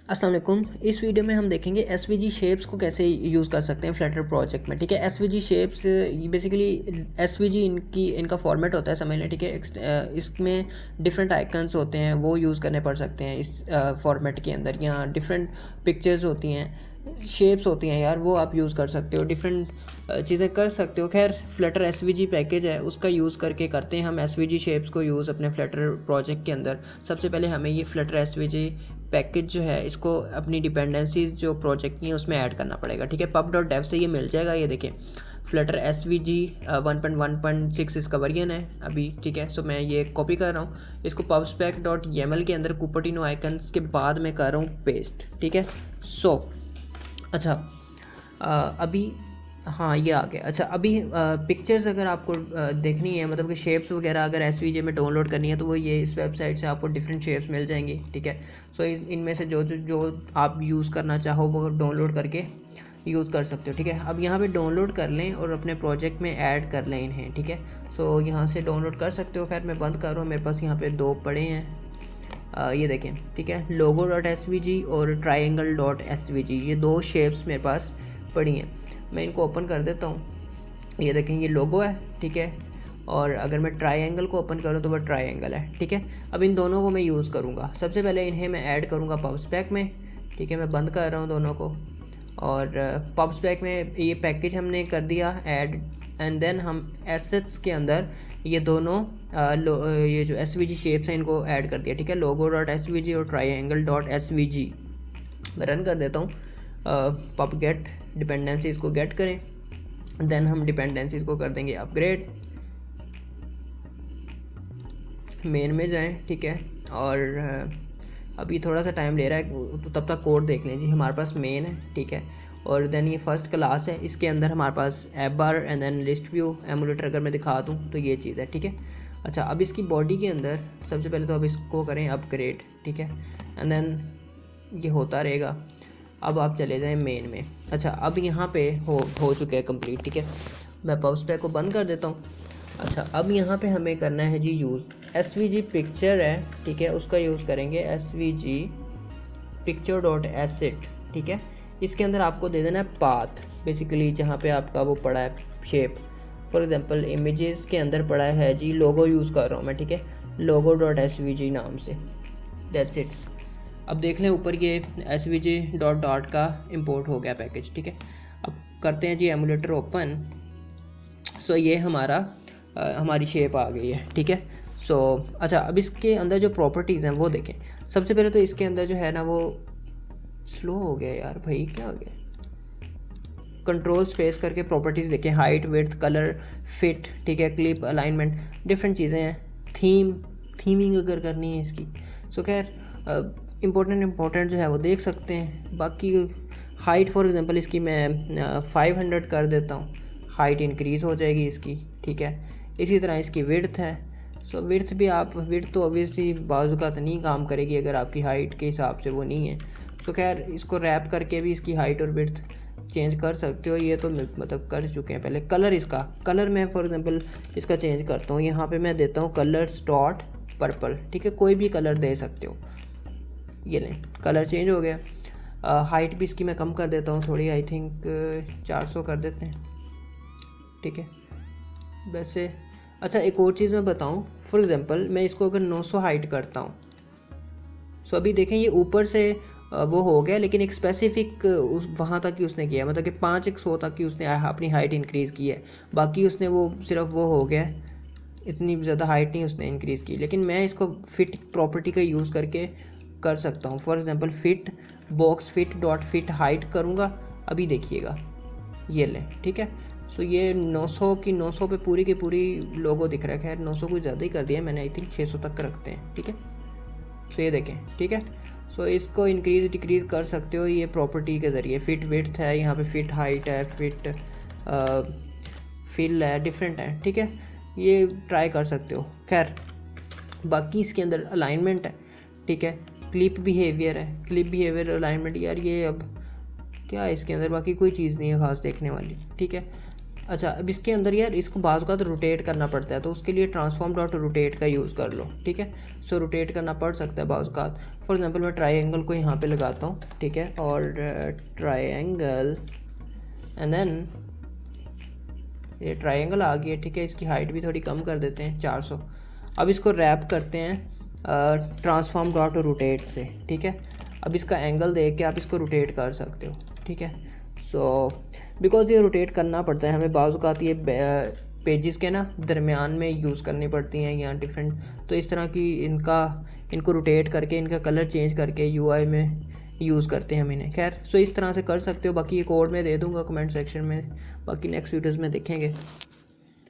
अस्सलाम वालेकुम। इस वीडियो में हम देखेंगे एसवीजी शेप्स को कैसे यूज़ कर सकते हैं फ्लटर प्रोजेक्ट में। ठीक है, एसवीजी शेप्स बेसिकली एसवीजी इनका फॉर्मेट होता है, समझ लें। ठीक है, इसमें डिफरेंट आइकन्स होते हैं, वो यूज़ करने पड़ सकते हैं इस फॉर्मेट के अंदर। यहाँ डिफरेंट पिक्चर्स होती हैं, शेप्स होती हैं यार, वो आप यूज़ कर सकते हो, डिफरेंट चीज़ें कर सकते हो। खैर, फ्लटर एसवीजी पैकेज है, उसका यूज़ करके करते हैं हम एसवीजी शेप्स को यूज़ अपने फ्लटर प्रोजेक्ट के अंदर। सबसे पहले हमें ये फ्लटर एसवीजी पैकेज जो है, इसको अपनी डिपेंडेंसीज जो प्रोजेक्ट की है उसमें ऐड करना पड़ेगा। ठीक है, pub.dev से ये मिल जाएगा। ये देखें, फ्लटर एसवीजी 1.1.6 इसका वर्जन है अभी। ठीक है, सो मैं ये कॉपी कर रहा हूँ, इसको pubspec.yaml के अंदर कुपर्टिनो आइकन्स के बाद में कर रहा हूँ पेस्ट। ठीक है, सो अच्छा, अभी हाँ ये आ गया। अच्छा, अभी पिक्चर्स अगर आपको देखनी है, मतलब कि शेप्स वगैरह अगर एसवीजे में डाउनलोड करनी है, तो वो ये इस वेबसाइट से आपको डिफरेंट शेप्स मिल जाएंगी। ठीक है, सो इनमें से जो आप यूज़ करना चाहो वो डाउनलोड करके यूज़ कर सकते हो। ठीक है, अब यहाँ पे डाउनलोड कर लें और अपने प्रोजेक्ट में ऐड कर लें इन्हें। ठीक है, सो यहाँ से डाउनलोड कर सकते हो। खैर, मैं बंद कर रहा हूँ, मेरे पास यहाँ पे 2 पड़े हैं। ये देखें। ठीक है, logo.svg और triangle.svg, ये 2 शेप्स मेरे पास पड़ी हैं। मैं इनको ओपन कर देता हूँ। ये देखें, ये लोगो है। ठीक है, और अगर मैं ट्रायंगल को ओपन करूँ तो वह ट्रायंगल है। ठीक है, अब इन दोनों को मैं यूज़ करूँगा। सबसे पहले इन्हें मैं ऐड करूँगा पबस्पेक में। ठीक है, मैं बंद कर रहा हूँ दोनों को, और पबस्पेक में ये पैकेज हमने कर दिया ऐड, एंड देन हम एसेट्स के अंदर ये दोनों ये जो एसवीजी शेप्स हैं इनको ऐड कर दिया। ठीक है, logo.svg और triangle.svg। मैं रन कर देता हूँ। पब गेट डिपेंडेंसीज को गेट करें, देन हम डिपेंडेंसीज को कर देंगे अपग्रेड। मेन में जाएं। ठीक है, और अभी थोड़ा सा टाइम ले रहा है, तो तब तक कोड देख लें जी। हमारे पास मेन है। ठीक है, और देन ये फर्स्ट क्लास है, इसके अंदर हमारे पास app bar and then list view emulator अगर मैं दिखा दूँ तो ये चीज़ है। ठीक है, अच्छा, अब इसकी बॉडी के अंदर सबसे पहले तो अब इसको करें अपग्रेड। ठीक है, एंड देन ये होता रहेगा। अब आप चले जाएं मेन में। अच्छा, अब यहाँ पे हो चुका है कंप्लीट। ठीक है, मैं पबस्पेक को बंद कर देता हूँ। अच्छा, अब यहाँ पे हमें करना है जी यूज़ एसवीजी पिक्चर है। ठीक है, उसका यूज़ करेंगे एसवीजी पिक्चर डॉट एसेट। ठीक है, इसके अंदर आपको दे देना है पाथ, बेसिकली जहाँ पे आपका वो पड़ा है शेप। फॉर एग्जांपल इमेजेस के अंदर पड़ा है जी, लोगो यूज़ कर रहा हूँ मैं। ठीक है, लोगो डॉट एसवीजी नाम से, दैट्स इट। अब देख लें ऊपर ये एसवीजी डॉट डॉट का इंपोर्ट हो गया पैकेज। ठीक है, अब करते हैं जी एमुलेटर ओपन। सो ये हमारी शेप आ गई है। ठीक है, सो अच्छा, अब इसके अंदर जो प्रॉपर्टीज़ हैं वो देखें। सबसे पहले तो इसके अंदर जो है ना वो स्लो हो गया यार, भाई क्या हो गया। कंट्रोल स्पेस करके प्रॉपर्टीज़ देखें, हाइट, विड्थ, कलर, फिट। ठीक है, क्लिप, अलाइनमेंट, डिफरेंट चीज़ें हैं। थीमिंग अगर करनी है इसकी, सो खैर इम्पोर्टेंट जो है वो देख सकते हैं। बाकी हाइट फॉर एग्जांपल इसकी मैं 500 कर देता हूँ, हाइट इंक्रीज़ हो जाएगी इसकी। ठीक है, इसी तरह इसकी विड्थ है। सो विड्थ तो ऑब्वियसली बाज़ात नहीं काम करेगी अगर आपकी हाइट के हिसाब से वो नहीं है। तो खैर, इसको रैप करके भी इसकी हाइट और विड्थ चेंज कर सकते हो। ये तो मतलब कर चुके हैं पहले। कलर मैं फॉर एग्जांपल इसका चेंज करता हूँ। यहाँ पे मैं देता हूँ कलर डॉट पर्पल। ठीक है, कोई भी कलर दे सकते हो। ये लें, कलर चेंज हो गया। हाइट भी इसकी मैं कम कर देता हूँ थोड़ी, आई थिंक 400 कर देते हैं। ठीक है, वैसे अच्छा, एक और चीज़ मैं बताऊँ। फॉर एग्जांपल मैं इसको अगर 900 हाइट करता हूँ, सो अभी देखें ये ऊपर से वो हो गया, लेकिन एक स्पेसिफिक वहाँ तक ही उसने किया, मतलब कि 5x100 तक ही उसने अपनी हाइट इंक्रीज़ की है। बाकी उसने वो सिर्फ वो हो गया, इतनी ज़्यादा हाइट नहीं उसने इंक्रीज़ की। लेकिन मैं इसको फिट प्रॉपर्टी का यूज़ करके कर सकता हूँ। For example fit box fit dot feet height करूँगा, अभी देखिएगा ये लें। ठीक है, सो ये 900 की 900 पे पूरी की पूरी लोगो दिख रहा है। खैर 900 कुछ ज़्यादा ही कर दिया मैंने, आई थिंक 600 तक रखते हैं। ठीक है, सो ये देखें। ठीक है, सो इसको इंक्रीज़ डिक्रीज़ कर सकते हो ये प्रॉपर्टी के ज़रिए। फिट विड्थ है, यहाँ पे फिट हाइट है, फिट फिल है, डिफरेंट है। ठीक है, ये ट्राई कर सकते हो। खैर, बाकी इसके अंदर अलाइनमेंट है। ठीक है, क्लिप बिहेवियर है, क्लिप बिहेवियर अलाइनमेंट। यार ये अब क्या है इसके अंदर, बाकी कोई चीज़ नहीं है ख़ास देखने वाली। ठीक है, अच्छा, अब इसके अंदर यार इसको बाज़ का तो रोटेट करना पड़ता है, तो उसके लिए ट्रांसफॉर्म डॉट रोटेट का यूज़ कर लो, ठीक है। सो रोटेट करना पड़ सकता है बाज़ का। फॉर एग्जांपल मैं ट्रायंगल को यहाँ पे लगाता हूँ, ठीक है, और ट्रायंगल एंड देन ये ट्रायंगल आ गया, ठीक है। इसकी हाइट भी थोड़ी कम कर देते हैं 400। अब इसको रैप करते हैं ट्रांसफॉर्म डॉट रोटेट से, ठीक है। अब इसका एंगल देख के आप इसको रोटेट कर सकते हो, ठीक है। सो बिकॉज ये रोटेट करना पड़ता है हमें, बाज़ औक़ात ये पेजेस के ना दरमियान में यूज़ करनी पड़ती हैं या डिफरेंट, तो इस तरह की इनको रोटेट करके इनका कलर चेंज करके यूआई में यूज़ करते हैं हम इन्हें। खैर, सो इस तरह से कर सकते हो। बाकी ये कोड मैं दे दूँगा कमेंट सेक्शन में, बाकी नेक्स्ट वीडियोज़ में देखेंगे।